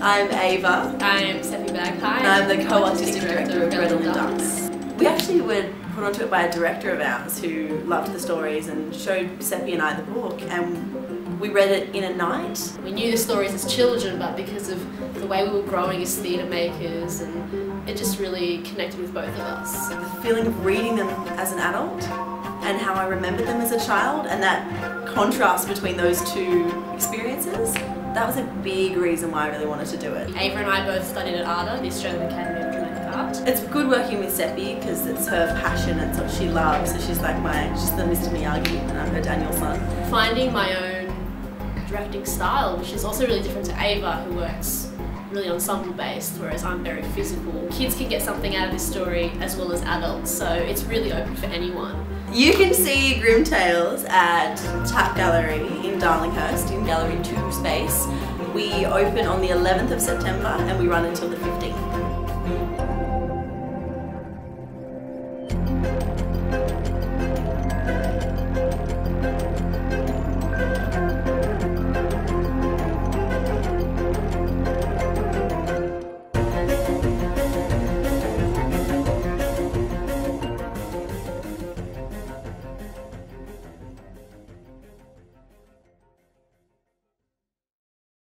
I'm Ava. I'm Seppi Bagpie. And I'm the co-artistic director of Gretel in Ducks. We actually were put onto it by a director of ours who loved the stories and showed Seppi and I the book, and we read it in a night. We knew the stories as children, but because of the way we were growing as theatre makers, and it just really connected with both of us. The feeling of reading them as an adult and how I remembered them as a child, and that contrast between those two experiences, that was a big reason why I really wanted to do it. Ava and I both studied at ARDA, the Australian Academy of Dramatic Art. It's good working with Seppi because it's her passion, it's what she loves, so she's like she's the Mr. Miyagi and I'm her Daniel son. Finding my own directing style, which is also really different to Ava, who works really ensemble based, whereas I'm very physical. Kids can get something out of this story as well as adults, so it's really open for anyone. You can see Grim Tales at Tap Gallery in Darlinghurst in Gallery 2 space. We open on the 11th of September and we run until the 15th.